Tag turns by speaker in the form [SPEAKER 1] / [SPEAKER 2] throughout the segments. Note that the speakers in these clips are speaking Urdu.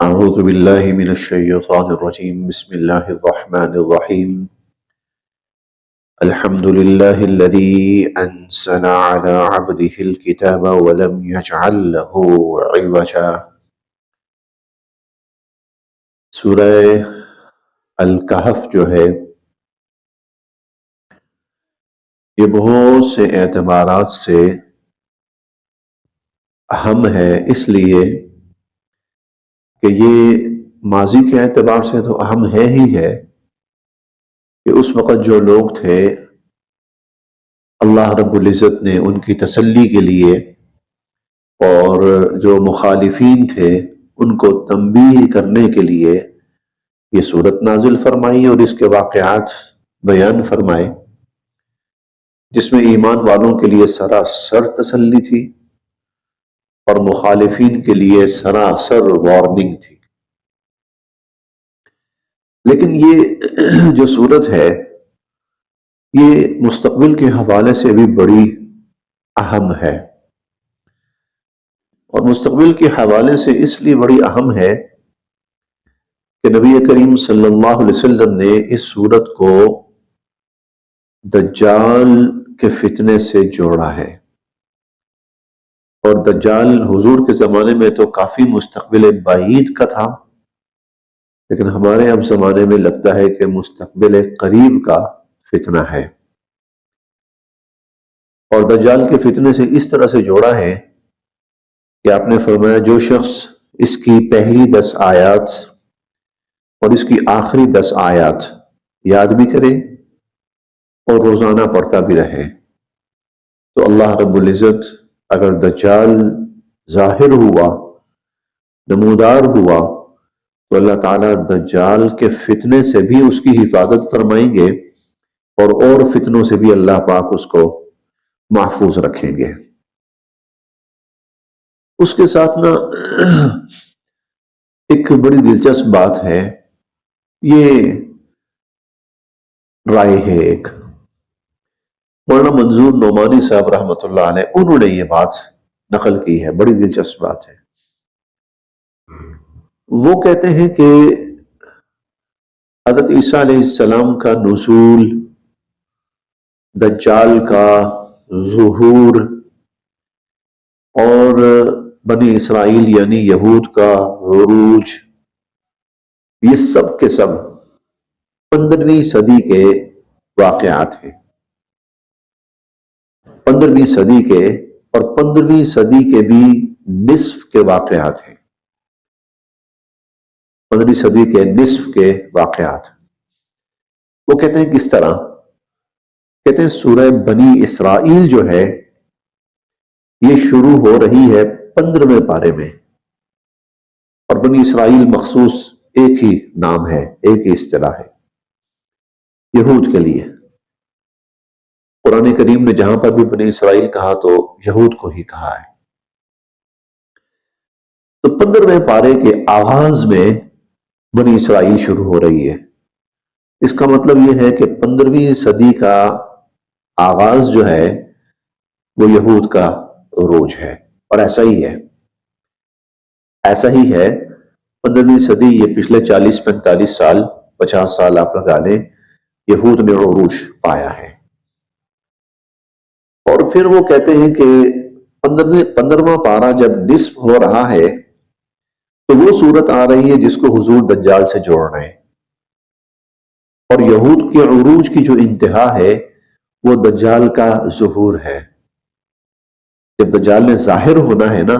[SPEAKER 1] أعوذ بالله من الشيطان الرجيم بسم الله الرحمن الرحيم الحمد لله الذي أنزل على عبده الكتاب ولم يجعل له عوجا سورہ الکہف جو ہے یہ بہت سے اعتبارات سے اہم ہے، اس لیے کہ یہ ماضی کے اعتبار سے تو اہم ہے ہی ہے کہ اس وقت جو لوگ تھے اللہ رب العزت نے ان کی تسلی کے لیے اور جو مخالفین تھے ان کو تنبیہ کرنے کے لیے یہ سورت نازل فرمائی اور اس کے واقعات بیان فرمائے، جس میں ایمان والوں کے لیے سراسر تسلی تھی اور مخالفین کے لیے سراسر وارننگ تھی۔ لیکن یہ جو سورت ہے یہ مستقبل کے حوالے سے بھی بڑی اہم ہے، اور مستقبل کے حوالے سے اس لیے بڑی اہم ہے کہ نبی کریم صلی اللہ علیہ وسلم نے اس سورت کو دجال کے فتنے سے جوڑا ہے، اور دجال حضور کے زمانے میں تو کافی مستقبل بعید کا تھا، لیکن ہمارے اب زمانے میں لگتا ہے کہ مستقبل قریب کا فتنہ ہے۔ اور دجال کے فتنے سے اس طرح سے جوڑا ہے کہ آپ نے فرمایا جو شخص اس کی پہلی 10 آیات اور اس کی آخری 10 آیات یاد بھی کرے اور روزانہ پڑھتا بھی رہے تو اللہ رب العزت اگر دجال ظاہر ہوا، نمودار ہوا، تو اللہ تعالیٰ دجال کے فتنے سے بھی اس کی حفاظت فرمائیں گے اور فتنوں سے بھی اللہ پاک اس کو محفوظ رکھیں گے۔ اس کے ساتھ نا ایک بڑی دلچسپ بات ہے، یہ رائے ہے ایک مولانا منظور نعمانی صاحب رحمۃ اللہ علیہ، انہوں نے یہ بات نقل کی ہے، بڑی دلچسپ بات ہے۔ وہ کہتے ہیں کہ حضرت عیسیٰ علیہ السلام کا نزول، دجال کا ظہور اور بنی اسرائیل یعنی یہود کا عروج، یہ سب کے سب 15ویں صدی کے واقعات ہیں۔ 15ویں صدی کے اور 15ویں صدی کے بھی نصف کے واقعات ہیں، 15ویں صدی کے نصف کے واقعات۔ وہ کہتے ہیں کس طرح؟ کہتے ہیں سورہ بنی اسرائیل جو ہے یہ شروع ہو رہی ہے 15ویں پارے میں، اور بنی اسرائیل مخصوص ایک ہی نام ہے، ایک ہی اصطلاح ہے یہود کے لیے۔ قرآن کریم نے جہاں پر بھی بنی اسرائیل کہا تو یہود کو ہی کہا ہے۔ تو 15ویں پارے کے آغاز میں بنی اسرائیل شروع ہو رہی ہے۔ اس کا مطلب یہ ہے کہ 15ویں صدی کا آغاز جو ہے وہ یہود کا عروج ہے، اور ایسا ہی ہے، ایسا ہی ہے۔ 15ویں صدی یہ پچھلے 40-45 سال 50 سال آپ لگا لیں، یہود نے عروج پایا ہے۔ اور پھر وہ کہتے ہیں کہ 15واں پارہ جب نصف ہو رہا ہے تو وہ صورت آ رہی ہے جس کو حضور دجال سے جوڑ رہے ہیں، اور یہود کے عروج کی جو انتہا ہے وہ دجال کا ظہور ہے۔ جب دجال نے ظاہر ہونا ہے نا،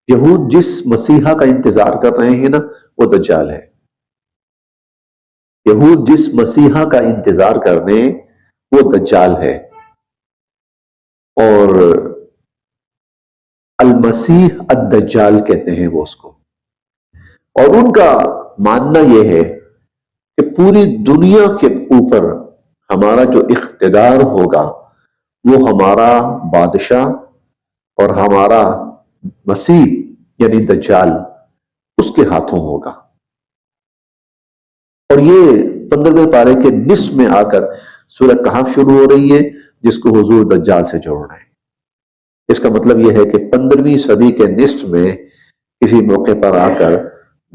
[SPEAKER 1] یہود جس مسیحا کا انتظار کر رہے ہیں نا وہ دجال ہے۔ یہود جس مسیحا کا انتظار کر رہے ہیں وہ دجال ہے، اور المسیح الدجال کہتے ہیں وہ اس کو۔ اور ان کا ماننا یہ ہے کہ پوری دنیا کے اوپر ہمارا جو اقتدار ہوگا وہ ہمارا بادشاہ اور ہمارا مسیح یعنی دجال اس کے ہاتھوں ہوگا۔ اور یہ 15ویں پارے کے نصف میں آ کر سورہ کہف شروع ہو رہی ہے جس کو حضور دجال سے جوڑ رہے ہیں۔ اس کا مطلب یہ ہے کہ 15ویں صدی کے نصف میں کسی موقع پر آ کر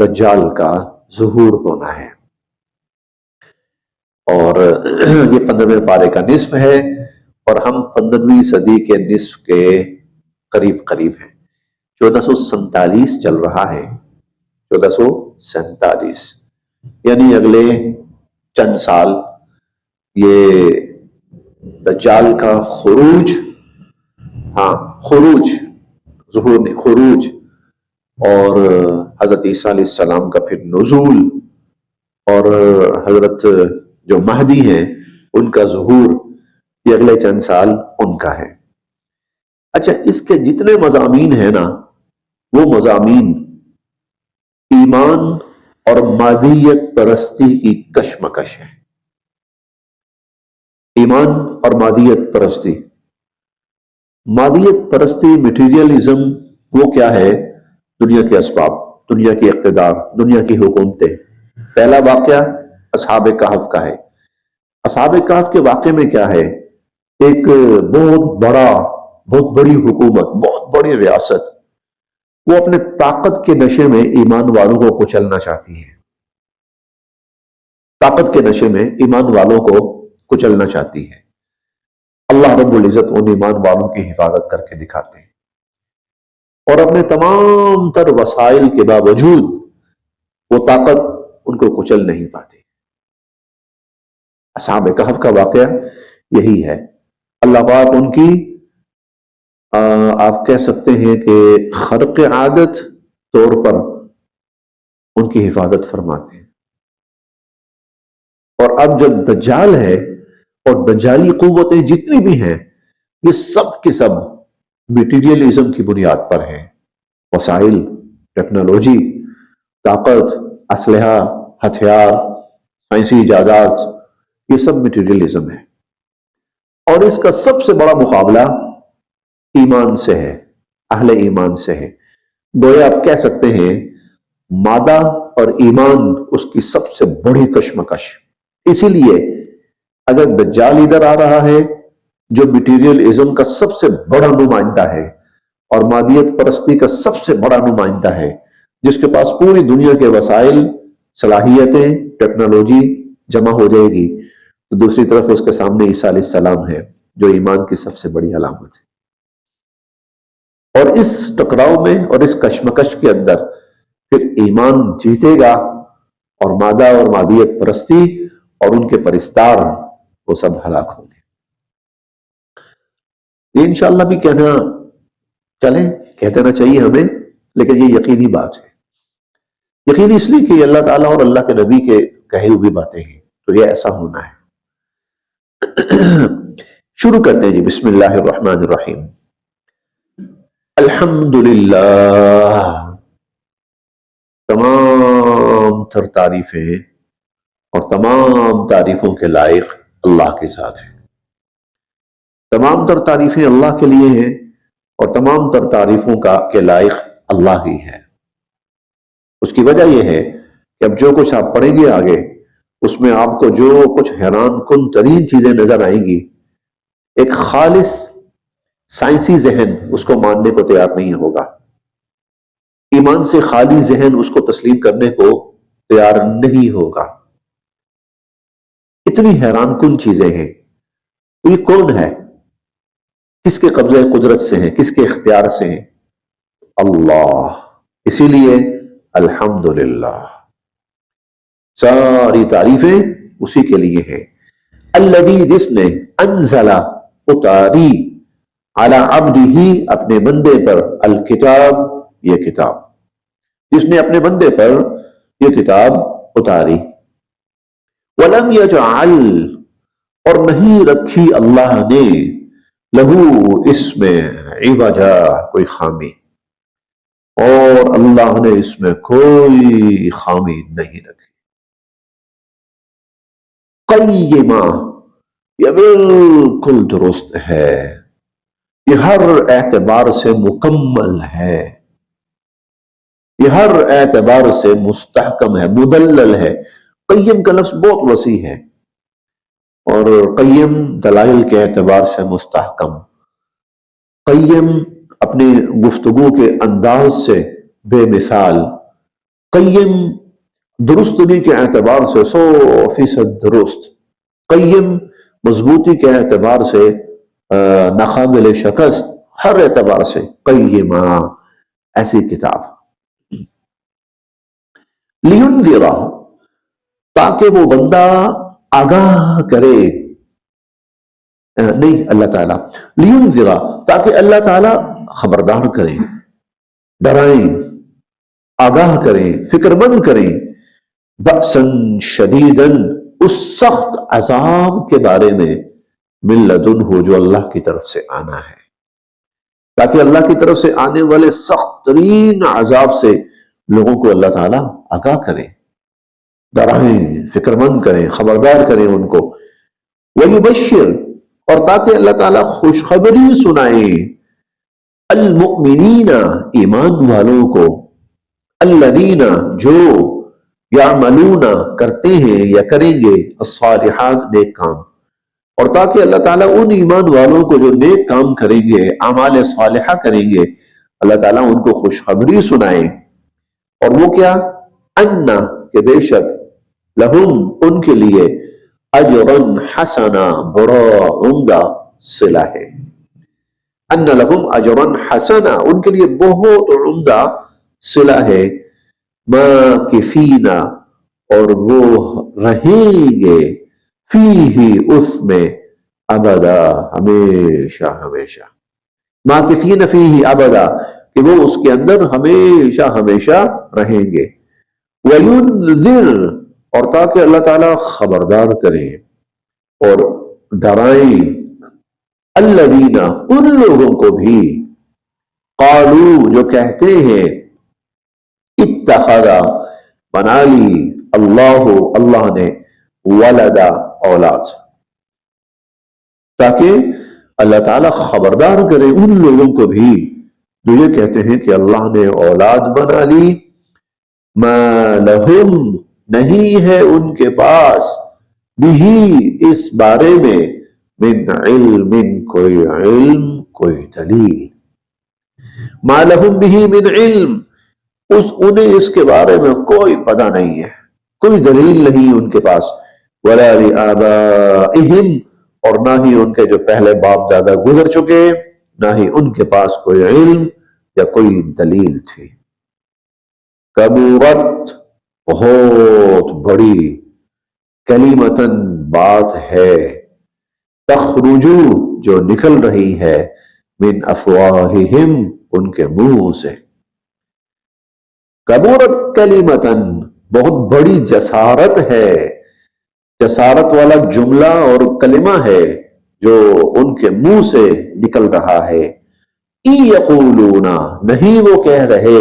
[SPEAKER 1] دجال کا ظہور ہونا ہے، اور یہ 15ویں پارے کا نصف ہے، اور ہم 15ویں صدی کے نصف کے قریب قریب ہیں۔ 1447 چل رہا ہے، 1447، یعنی اگلے چند سال یہ دجال کا خروج، ہاں خروج، ظہور نہیں، خروج، اور حضرت عیسیٰ علیہ السلام کا پھر نزول، اور حضرت جو مہدی ہیں ان کا ظہور، یہ اگلے چند سال ان کا ہے۔ اچھا، اس کے جتنے مضامین ہیں نا، وہ مضامین ایمان اور مادیت پرستی کی کشمکش ہے۔ ایمان اور مادیت پرستی، مادیت پرستی، میٹیریلزم، وہ کیا ہے؟ دنیا کے اسباب، دنیا کی اقتدار، دنیا کی حکومتیں۔ پہلا واقعہ اصحاب کہف کا ہے۔ اصحاب کہف کے واقعے میں کیا ہے؟ ایک بہت بڑی حکومت، بہت بڑی ریاست، وہ اپنے طاقت کے نشے میں ایمان والوں کو کچلنا چاہتی ہے، طاقت کے نشے میں ایمان والوں کو کچلنا چاہتی ہے۔ اللہ رب العزت ان ایمان والوں کی حفاظت کر کے دکھاتے ہیں، اور اپنے تمام تر وسائل کے باوجود وہ طاقت ان کو کچل نہیں پاتی۔ اصحاب کہف کا واقعہ یہی ہے۔ اللہ پاک ان کی آپ کہہ سکتے ہیں کہ خرق عادت طور پر ان کی حفاظت فرماتے ہیں۔ اور اب جب دجال ہے اور دجالی قوتیں جتنی بھی ہیں، یہ سب کے سب میٹیریلزم کی بنیاد پر ہیں۔ وسائل، ٹیکنالوجی، طاقت، اسلحہ، ہتھیار، سائنسی ایجادات، یہ سب میٹیریلزم ہے، اور اس کا سب سے بڑا مقابلہ ایمان سے ہے، اہل ایمان سے ہے۔ گویا آپ کہہ سکتے ہیں مادہ اور ایمان اس کی سب سے بڑی کشمکش۔ اسی لیے اگر دجال ادھر آ رہا ہے جو میٹیریلزم کا سب سے بڑا نمائندہ ہے اور مادیت پرستی کا سب سے بڑا نمائندہ ہے، جس کے پاس پوری دنیا کے وسائل، صلاحیتیں، ٹیکنالوجی جمع ہو جائے گی، تو دوسری طرف اس کے سامنے عیسیٰ علیہ السلام ہے جو ایمان کی سب سے بڑی علامت ہے۔ اور اس ٹکراؤ میں اور اس کشمکش کے اندر پھر ایمان جیتے گا، اور مادہ اور مادیت پرستی اور ان کے پرستار وہ سب ہلاک ہوں گے۔ یہ انشاءاللہ بھی کہنا چلیں، کہتے نہ چاہیے ہمیں، لیکن یہ یقینی بات ہے۔ یقینی اس لیے کہ یہ اللہ تعالیٰ اور اللہ کے نبی کے کہی ہوئی باتیں ہیں، تو یہ ایسا ہونا ہے۔ شروع کرتے ہیں جی، بسم اللہ الرحمن الرحیم۔ الحمدللہ، تمام تر تعریفیں اور تمام تعریفوں کے لائق اللہ کے ساتھ ہیں۔ تمام تر تعریفیں اللہ کے لیے ہیں، اور تمام تر تعریفوں کے لائق اللہ ہی ہے۔ اس کی وجہ یہ ہے کہ اب جو کچھ آپ پڑھیں گے آگے، اس میں آپ کو جو کچھ حیران کن ترین چیزیں نظر آئیں گی، ایک خالص سائنسی ذہن اس کو ماننے کو تیار نہیں ہوگا، ایمان سے خالی ذہن اس کو تسلیم کرنے کو تیار نہیں ہوگا۔ اتنی حیران کن چیزیں ہیں۔ تو یہ کون ہے؟ کس کے قبضہ قدرت سے ہیں؟ کس کے اختیار سے ہیں؟ اللہ۔ اسی لیے الحمدللہ، ساری تعریفیں اسی کے لیے ہیں۔ الذی، جس نے، انزل، اتاری، علی عبدہ، اپنے بندے پر، الکتاب، یہ کتاب، جس نے اپنے بندے پر یہ کتاب اتاری۔ ولم یجعل، اور نہیں رکھی اللہ نے، لہو، اس میں، عوجا، کوئی خامی، اور اللہ نے اس میں کوئی خامی نہیں رکھی۔ قیمہ، یہ بالکل درست ہے، یہ ہر اعتبار سے مکمل ہے، یہ ہر اعتبار سے مستحکم ہے، مدلل ہے۔ قیم کا لفظ بہت وسیع ہے، اور قیم دلائل کے اعتبار سے مستحکم۔ قیم اپنی گفتگو کے انداز سے بے مثال، قیم درستگی کے اعتبار سے 100% درست، قیم مضبوطی کے اعتبار سے ناقابل شکست، ہر اعتبار سے قیمہ، ایسی کتاب لینذر، تاکہ وہ بندہ آگاہ کرے، نہیں اللہ تعالیٰ، لینذر تاکہ اللہ تعالیٰ خبردار کریں، ڈرائیں، آگاہ کریں، فکر مند کریں، بأسا شدیداً، اس سخت عذاب کے بارے میں، من لدنہ جو اللہ کی طرف سے آنا ہے، تاکہ اللہ کی طرف سے آنے والے سخت ترین عذاب سے لوگوں کو اللہ تعالیٰ آگاہ کریں، ڈرائیں، فکر مند کریں، خبردار کریں ان کو، وَيُبَشِّرْ، اور تاکہ اللہ تعالیٰ خوشخبری سنائیں، المؤمنین، ایمان والوں کو، الذین، جو یعملون، کرتے ہیں یا کریں گے، الصالحات، نیک کام، اور تاکہ اللہ تعالیٰ ان ایمان والوں کو جو نیک کام کریں گے، اعمال صالحہ کریں گے، اللہ تعالیٰ ان کو خوشخبری سنائیں، اور وہ کیا، ان، کہ بے شک، لہم، ان کے لیے، اجرن حسنا، بڑا عمدہ صلہ ہے، ان لہم اجرن حسنا، ان کے لیے بہت عمدہ صلہ ہے، ماکثین، اور وہ رہیں گے، فیہ، اس میں، ابدا، ہمیشہ ہمیشہ، ماکثین فیہ ابدا، کہ وہ اس کے اندر ہمیشہ ہمیشہ رہیں گے، وَيُنذِرْ، اور تاکہ اللہ تعالیٰ خبردار کریں اور ڈرائیں، الذین، ان لوگوں کو بھی، قالوا، جو کہتے ہیں، اتخذ، بنا لی، اللہ، اللہ نے، ولدا، اولاد، تاکہ اللہ تعالیٰ خبردار کرے ان لوگوں کو بھی جو یہ کہتے ہیں کہ اللہ نے اولاد بنا لی، ما لہم، نہیں ہے ان کے پاس، بھی، اس بارے میں، من علم، کوئی علم، کوئی دلیل، ما لہم بھی من علم، انہیں اس کے بارے میں کوئی پتہ نہیں ہے، کوئی دلیل نہیں ان کے پاس، ولا لآبائہم، اور نہ ہی ان کے جو پہلے باپ دادا گزر چکے، نہ ہی ان کے پاس کوئی علم یا کوئی دلیل تھی، کبورت، بہت بڑی، کلیمتن، بات ہے، تخرجو، جو نکل رہی ہے، من افواہہم، ان کے منہ سے، کبورت کلیمتن، بہت بڑی جسارت ہے، جسارت والا جملہ اور کلمہ ہے جو ان کے منہ سے نکل رہا ہے، ان یقولون، نہیں وہ کہہ رہے،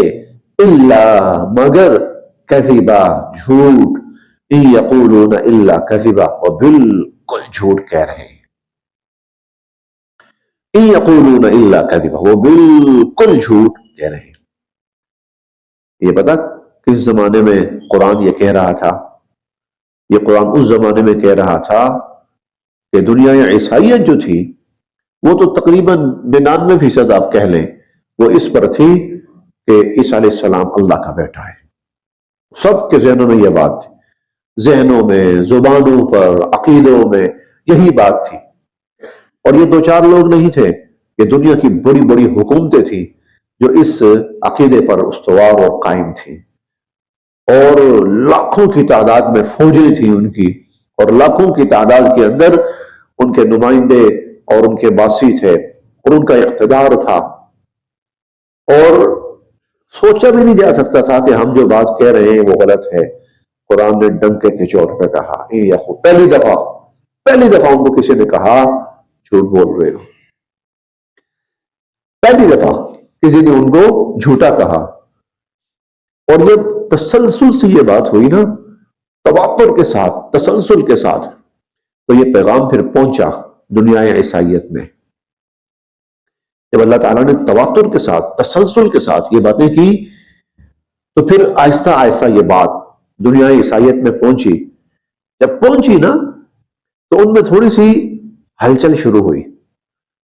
[SPEAKER 1] الا، مگر، کذبا، جھوٹ، ان یقولون الا کذبا، اور بالکل جھوٹ کہہ رہے ہیں، ان یقولون الا کذبا، وہ بالکل جھوٹ کہہ رہے ہیں۔ یہ پتا کس زمانے میں قرآن یہ کہہ رہا تھا؟ یہ قرآن اس زمانے میں کہہ رہا تھا کہ دنیا عیسائیت جو تھی وہ تو تقریباً 99% آپ کہہ لیں وہ اس پر تھی کہ عیسیٰ علیہ السلام اللہ کا بیٹا ہے، سب کے ذہنوں میں یہ بات تھی، ذہنوں میں، زبانوں پر، عقیدوں میں یہی بات تھی، اور یہ 2-4 لوگ نہیں تھے، یہ دنیا کی بڑی بڑی حکومتیں تھیں جو اس عقیدے پر استوار اور قائم تھیں، اور لاکھوں کی تعداد میں فوجیں تھیں ان کی، اور لاکھوں کی تعداد کے اندر ان کے نمائندے اور ان کے باسی تھے، اور ان کا اقتدار تھا، اور سوچا بھی نہیں جا سکتا تھا کہ ہم جو بات کہہ رہے ہیں وہ غلط ہے۔ قرآن نے ڈنکے کے چوٹ پہ کہا، پہلی دفعہ ان کو کسی نے کہا جھوٹ بول رہے ہو، پہلی دفعہ کسی نے ان کو جھوٹا کہا، اور جب تسلسل سے یہ بات ہوئی نا، تواتر کے ساتھ، تسلسل کے ساتھ، تو یہ پیغام پھر پہنچا دنیا عیسائیت میں، جب اللہ تعالیٰ نے تواتر کے ساتھ، تسلسل کے ساتھ یہ باتیں کی، تو پھر آہستہ آہستہ یہ بات دنیا عیسائیت میں پہنچی، جب پہنچی نا تو ان میں تھوڑی سی ہلچل شروع ہوئی،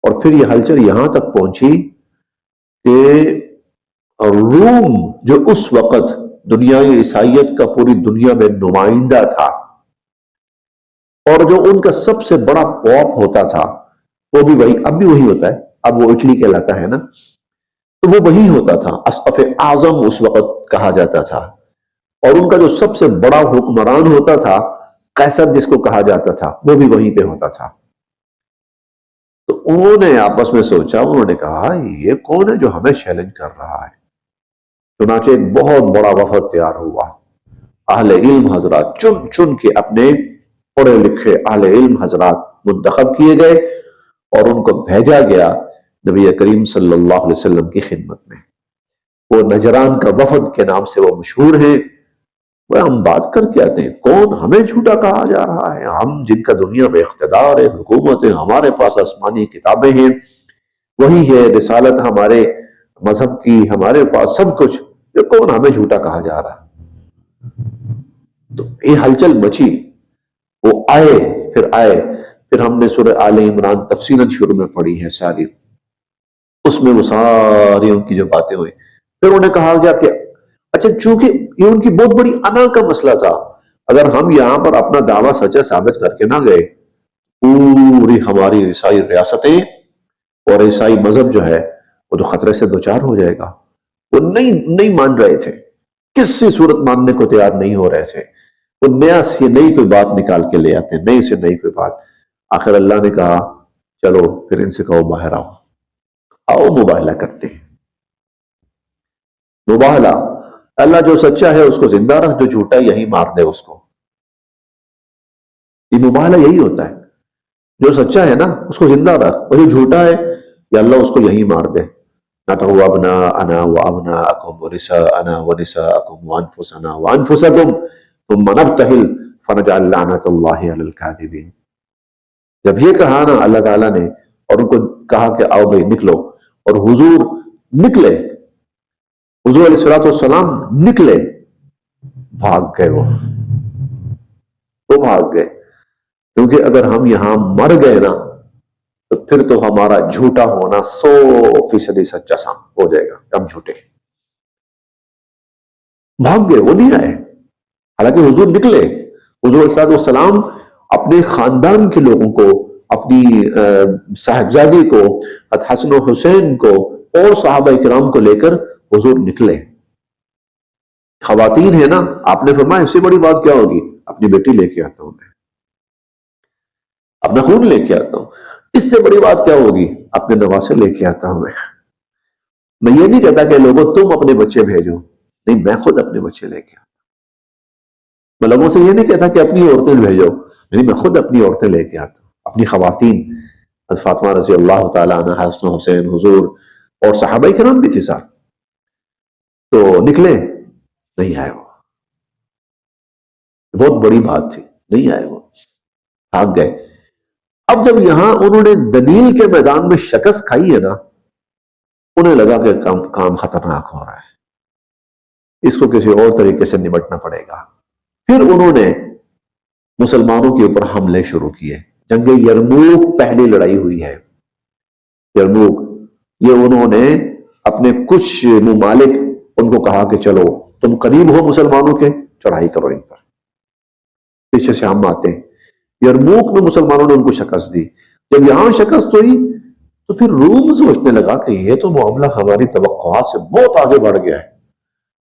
[SPEAKER 1] اور پھر یہ ہلچل یہاں تک پہنچی کہ روم جو اس وقت دنیا عیسائیت کا پوری دنیا میں نمائندہ تھا، اور جو ان کا سب سے بڑا پوپ ہوتا تھا وہ بھی وہی، اب بھی وہی ہوتا ہے، اب وہ اٹلی کہلاتا ہے نا، تو وہ وہی ہوتا تھا، اسقف اعظم اس وقت کہا جاتا تھا، اور ان کا جو سب سے بڑا حکمران ہوتا تھا قیصر جس کو کہا جاتا تھا، وہ بھی وہیں پہ ہوتا تھا۔ تو انہوں نے آپس میں سوچا، انہوں نے کہا یہ کون ہے جو ہمیں چیلنج کر رہا ہے؟ چنانچہ ایک بہت بڑا وفد تیار ہوا، اہل علم حضرات چن چن کے اپنے پڑھے لکھے اہل علم حضرات منتخب کیے گئے اور ان کو بھیجا گیا نبی کریم صلی اللہ علیہ وسلم کی خدمت میں۔ وہ نجران کا وفد کے نام سے وہ مشہور ہیں۔ وہ ہم بات کر کے آتے ہیں، کون ہمیں جھوٹا کہا جا رہا ہے؟ ہم جن کا دنیا میں اقتدار ہے، حکومت ہے، ہمارے پاس آسمانی کتابیں ہیں، وہی ہے رسالت ہمارے مذہب کی، ہمارے پاس سب کچھ، یہ کون ہمیں جھوٹا کہا جا رہا ہے؟ تو یہ ہلچل مچی، وہ پھر ہم نے سورہ آل عمران تفصیلاً شروع میں پڑھی ہے ساری، اس میں وہ ساری ان کی جو باتیں ہوئی، پھر انہیں کہا گیا کہ اچھا چونکہ یہ ان کی بہت بڑی انا کا مسئلہ تھا، اگر ہم یہاں پر اپنا دعویٰ سچا ثابت کر کے نہ گئے، پوری ہماری عیسائی ریاستیں اور عیسائی مذہب جو ہے وہ تو خطرے سے دوچار ہو جائے گا۔ وہ نہیں مان رہے تھے، کسی صورت ماننے کو تیار نہیں ہو رہے تھے، وہ نیا سے نئی کوئی بات نکال کے لے آتے، نئی سے نئی کوئی بات۔ آخر اللہ نے کہا چلو پھر ان سے کہو باہر آؤ مباہلہ کرتے ہیں۔ مباہلہ، اللہ جو سچا ہے اس کو زندہ رکھ، جو جھوٹا ہے یہی مار دے اس کو۔ یہ مباہلہ یہی ہوتا ہے، جو سچا ہے نا اس کو زندہ رکھ، اور جو جھوٹا ہے یا اللہ اس کو یہی مار دے۔ نَتَوَ أَبْنَاءَنَا وَأَبْنَاءَكُمْ وَنِسَاءَنَا وَنِسَاءَكُمْ وَأَنفُسَنَا وَأَنفُسَكُمْ ثُمَّ نَبْتَهِلْ فَنَجْعَلْ لَعْنَةَ اللَّهِ عَلَى الْكَاذِبِينَ۔ جب یہ کہا نا اللہ تعالیٰ نے، اور ان کو کہا کہ آؤ بھائی نکلو، اور حضور نکلے، حضور علیہ الصلوۃ والسلام نکلے، بھاگ گئے، وہ بھاگ گئے، کیونکہ اگر ہم یہاں مر گئے نا تو پھر تو ہمارا جھوٹا ہونا 100% سچا سام ہو جائے گا، ہم جھوٹے۔ بھاگ گئے، وہ نہیں آئے، حالانکہ حضور نکلے۔ حضور علیہ الصلوۃ والسلام اپنے خاندان کے لوگوں کو، اپنی صاحبزادی کو، حسن و حسین کو اور صحابہ کرام کو لے کر حضور نکلے۔ خواتین ہیں نا، آپ نے فرمایا اس سے بڑی بات کیا ہوگی؟ اپنی بیٹی لے کے آتا ہوں میں، اپنا خون لے کے آتا ہوں، اس سے بڑی بات کیا ہوگی؟ اپنے نواسے لے کے آتا ہوں میں یہ نہیں کہتا کہ لوگوں تم اپنے بچے بھیجو، نہیں، میں خود اپنے بچے لے کے آتا ہوں۔ میں لوگوں سے یہ نہیں کہتا کہ اپنی عورتیں بھیجو، نہیں، میں خود اپنی عورتیں لے کے آتا ہوں، اپنی خواتین، فاطمہ رضی اللہ تعالیٰ عنہ، حسن و حسین، حضور اور صحابہ کرام بھی تھی ساتھ۔ تو نکلے، نہیں آئے، وہ بہت بڑی بات تھی، نہیں آئے، وہ بھاگ گئے۔ اب جب یہاں انہوں نے دلیل کے میدان میں شکست کھائی ہے نا، انہیں لگا کہ کام خطرناک ہو رہا ہے، اس کو کسی اور طریقے سے نمٹنا پڑے گا۔ پھر انہوں نے مسلمانوں کے اوپر حملے شروع کیے۔ جنگ یرموک پہلی لڑائی ہوئی ہے، یرموک، یہ انہوں نے اپنے کچھ ممالک ان کو کہا کہ چلو تم قریب ہو مسلمانوں کے، چڑھائی کرو ان پر، پیچھے سے ہم آتے ہیں۔ یرموک میں مسلمانوں نے ان کو شکست دی۔ جب یہاں شکست ہوئی تو پھر روم سوچنے لگا کہ یہ تو معاملہ ہماری توقعات سے بہت آگے بڑھ گیا ہے،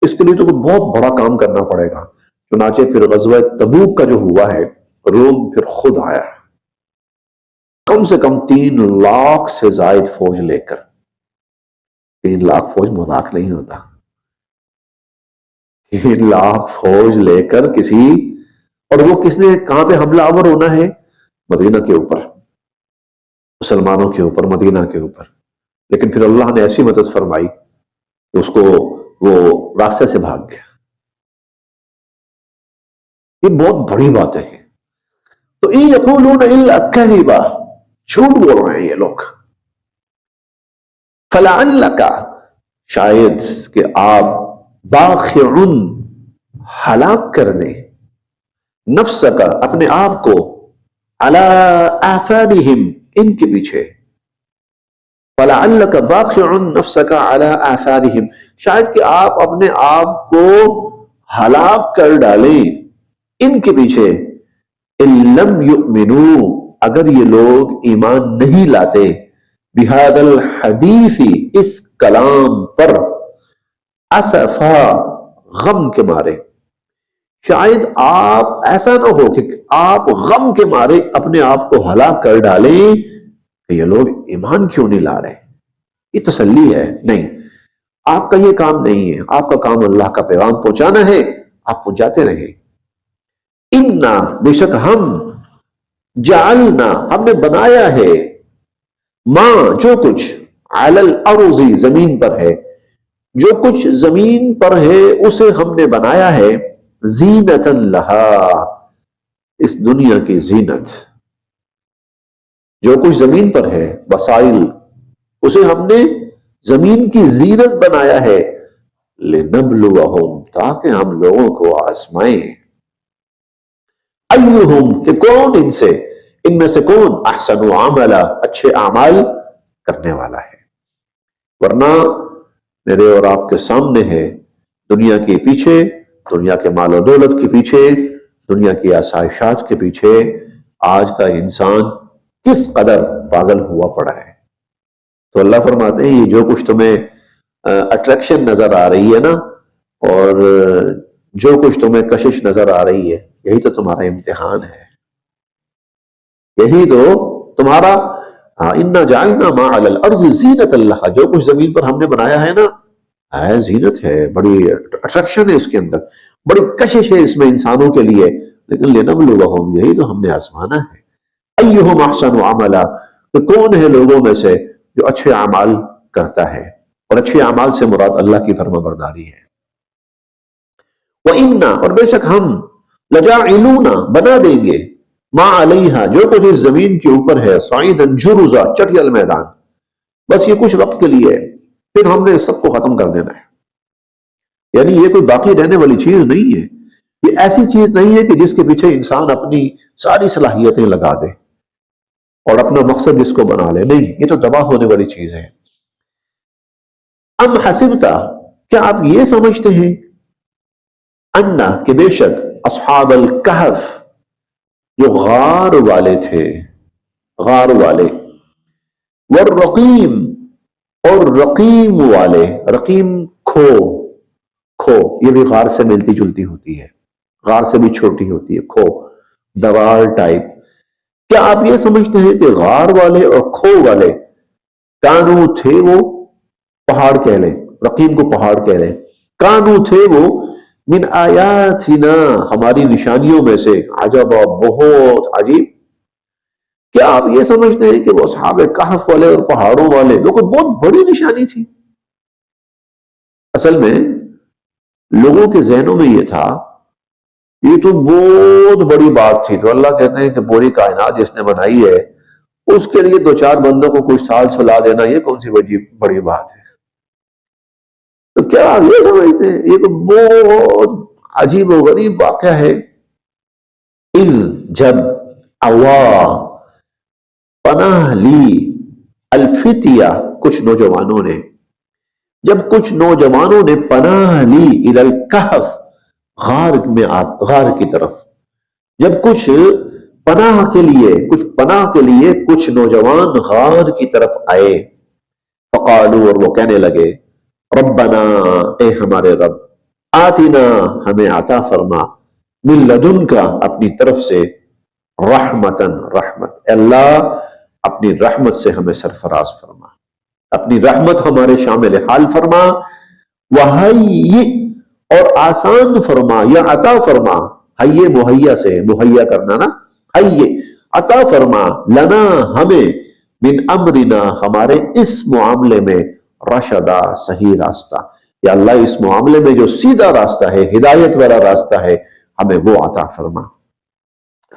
[SPEAKER 1] اس کے لیے تو بہت بڑا کام کرنا پڑے گا۔ چنانچہ پھر غزوہ تبوک کا جو ہوا ہے، روم پھر خود آیا، کم سے کم 3 لاکھ سے زائد فوج لے کر۔ 3 لاکھ فوج مذاق نہیں ہوتا، 3 لاکھ فوج لے کر کسی، اور وہ کس نے کہاں پہ حملہ آور ہونا ہے؟ مدینہ کے اوپر، مسلمانوں کے اوپر، مدینہ کے اوپر۔ لیکن پھر اللہ نے ایسی مدد فرمائی کہ اس کو وہ راستے سے بھاگ گیا۔ یہ بہت بڑی بات ہے۔ تو ان یقولون الا کذبا، جھوٹ بول رہے ہیں یہ لوگ۔ فلعلک، شاید کہ آپ، باخع، ہلاک کر دیں، نفسک، اپنے آپ کو، علی آثارہم، ان کے پیچھے، فلعلک باخع نفسک علی آثارہم، شاید کہ آپ اپنے آپ کو ہلاک کر ڈالیں ان کے پیچھے، ان لم یؤمنوا اگر یہ لوگ ایمان نہیں لاتے، بہذا الحدیث اس کلام پر، اسفا غم کے مارے. شاید آپ ایسا نہ ہو کہ آپ غم کے مارے اپنے آپ کو ہلاک کر ڈالیں کہ یہ لوگ ایمان کیوں نہیں لا رہے. یہ تسلی ہے. نہیں، آپ کا یہ کام نہیں ہے. آپ کا کام اللہ کا پیغام پہنچانا ہے، آپ پہنچاتے رہیں. انا بے شک ہم، جعلنا ہم نے بنایا ہے، ماں جو کچھ، علی الارض زمین پر ہے، جو کچھ زمین پر ہے اسے ہم نے بنایا ہے، زینتا لہا اس دنیا کی زینت. جو کچھ زمین پر ہے وسائل، اسے ہم نے زمین کی زینت بنایا ہے، لنبلوہم تاکہ ہم لوگوں کو آزمائیں، ایہم کہ کون ان میں سے کون احسن عملا اچھے اعمال کرنے والا ہے. ورنہ میرے اور آپ کے سامنے ہے، دنیا کے پیچھے، دنیا کے مال و دولت کے پیچھے، دنیا کی آسائشات کے پیچھے آج کا انسان کس قدر پاگل ہوا پڑا ہے. تو اللہ فرماتے ہیں یہ جو کچھ تمہیں اٹریکشن نظر آ رہی ہے نا، اور جو کچھ تمہیں کشش نظر آ رہی ہے، یہی تو تمہارا امتحان ہے. یہی تو تمہارا انا جعلنا ما علی الارض زینت اللہ، جو کچھ زمین پر ہم نے بنایا ہے نا، زینت ہے، بڑی اٹریکشن ہے اس کے اندر، بڑی کشش ہے اس میں انسانوں کے لیے، لیکن لنبلوہم یہی تو ہم نے آزمانا ہے. ایہم احسن عملا کہ کون ہے لوگوں میں سے جو اچھے اعمال کرتا ہے، اور اچھے اعمال سے مراد اللہ کی فرما برداری ہے. وَإِنَّا اور بے شک ہم، لَجَاعِلُونَ بنا دیں گے، ما علیہا جو کچھ اس زمین کے اوپر ہے، صعیداً جرزا چٹیل میدان، بس یہ کچھ وقت کے لیے ہے، پھر ہم نے سب کو ختم کر دینا ہے. یعنی یہ کوئی باقی رہنے والی چیز نہیں ہے، یہ ایسی چیز نہیں ہے کہ جس کے پیچھے انسان اپنی ساری صلاحیتیں لگا دے اور اپنا مقصد اس کو بنا لے. نہیں، یہ تو تباہ ہونے والی چیز ہے. ام حسبتا کیا آپ یہ سمجھتے ہیں، انا کہ بے شک اصحاب الکہف جو غار والے تھے، غار والے، والرقیم اور رقیم والے، رقیم کھو، کھو یہ بھی غار سے ملتی جلتی ہوتی ہے، غار سے بھی چھوٹی ہوتی ہے کھو، دوار ٹائپ. کیا آپ یہ سمجھتے ہیں کہ غار والے اور کھو والے کانو تھے وہ، پہاڑ کہہ لیں، رقیم کو پہاڑ کہہ لیں، کانو تھے وہ، من آیاتنا ہماری نشانیوں میں سے، عجبا بہت عجیب. کیا آپ یہ سمجھتے ہیں کہ وہ اصحاب کہف والے اور پہاڑوں والے لوگوں بہت بڑی نشانی تھی؟ اصل میں لوگوں کے ذہنوں میں یہ تھا یہ تو بہت بڑی بات تھی. تو اللہ کہتے ہیں کہ پوری کائنات جس نے بنائی ہے اس کے لیے دو چار بندوں کو کوئی سال سلا دینا یہ کون سی بڑی بات ہے. تو کیا آپ یہ سمجھتے ہیں یہ تو بہت عجیب و غریب واقعہ ہے. اذ جب، اوا پناہ لی، الفتیہ کچھ نوجوانوں نے، جب کچھ نوجوانوں نے پناہ لی الی الکہف غار کی طرف، جب کچھ پناہ کے لیے کچھ نوجوان غار کی طرف آئے، فقالو اور وہ کہنے لگے، ربنا اے ہمارے رب، آتنا ہمیں عطا فرما، من لدن کا اپنی طرف سے، رحمتن رحمت، اے اللہ اپنی رحمت سے ہمیں سرفراز فرما، اپنی رحمت ہمارے شامل حال فرما، وہی اور آسان فرما یا عطا فرما، حی مہیا سے مہیا کرنا نا، حی عطا فرما، لنا ہمیں، من امرنا ہمارے اس معاملے میں، رشدہ صحیح راستہ، یا اللہ اس معاملے میں جو سیدھا راستہ ہے، ہدایت والا راستہ ہے، ہمیں وہ عطا فرما.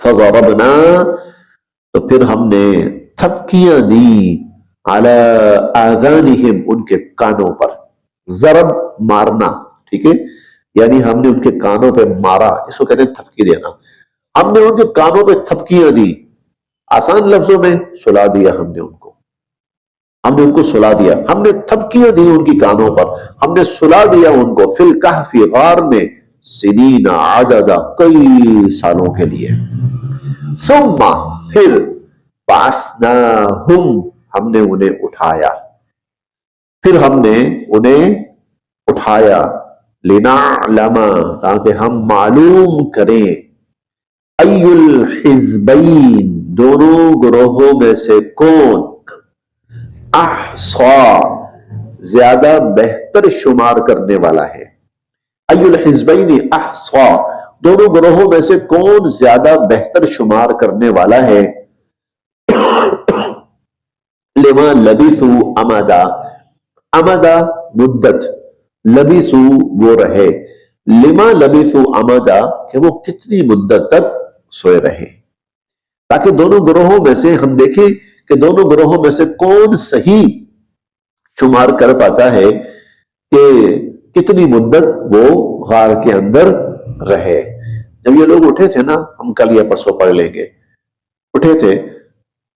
[SPEAKER 1] فضربنا تو پھر ہم نے تھپکیاں دی، علی آذانہم ان کے کانوں پر، ضرب مارنا، ٹھیک ہے، یعنی ہم نے ان کے کانوں پہ مارا، اس کو کہتے ہیں تھپکی دینا. ہم نے ان کے کانوں پہ تھپکیاں دی، آسان لفظوں میں سلا دیا ہم نے ان کو، ہم نے ان کو سلا دیا، ہم نے تھپکیاں دی ان کی کانوں پر، ہم نے سلا دیا ان کو، فی الکہف غار میں، سنین عددا، کئی سالوں کے لیے. ثم، پھر بعثناہم، ہم نے انہیں اٹھایا، پھر ہم نے انہیں اٹھایا، لنعلم، تاکہ ہم معلوم کریں، ای الحزبین، دونوں گروہوں میں سے کون، احصا، زیادہ بہتر شمار کرنے والا ہے. ای الحزبین احصا، دونوں گروہوں میں سے کون زیادہ بہتر شمار کرنے والا ہے. لما لبثوا امدا، امدا مدت، لبثوا وہ رہے، لما لبثوا امدا کہ وہ کتنی مدت تک سوئے رہے، تاکہ دونوں گروہوں میں سے ہم دیکھیں کہ دونوں گروہوں میں سے کون صحیح شمار کر پاتا ہے کہ کتنی مدت وہ غار کے اندر رہے. جب یہ لوگ اٹھے تھے نا، ہم کل یا پرسوں پڑھ لیں گے، اٹھے تھے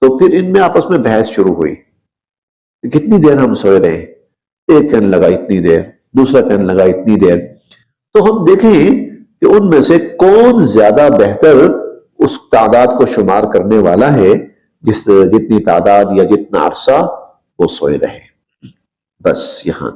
[SPEAKER 1] تو پھر ان میں آپس میں بحث شروع ہوئی، کتنی دیر ہم سوئے رہے. ایک کہنے لگا اتنی دیر، دوسرا کہنے لگا اتنی دیر. تو ہم دیکھیں کہ ان میں سے کون زیادہ بہتر اس تعداد کو شمار کرنے والا ہے جتنی تعداد یا جتنا عرصہ وہ سوئے رہے. بس یہاں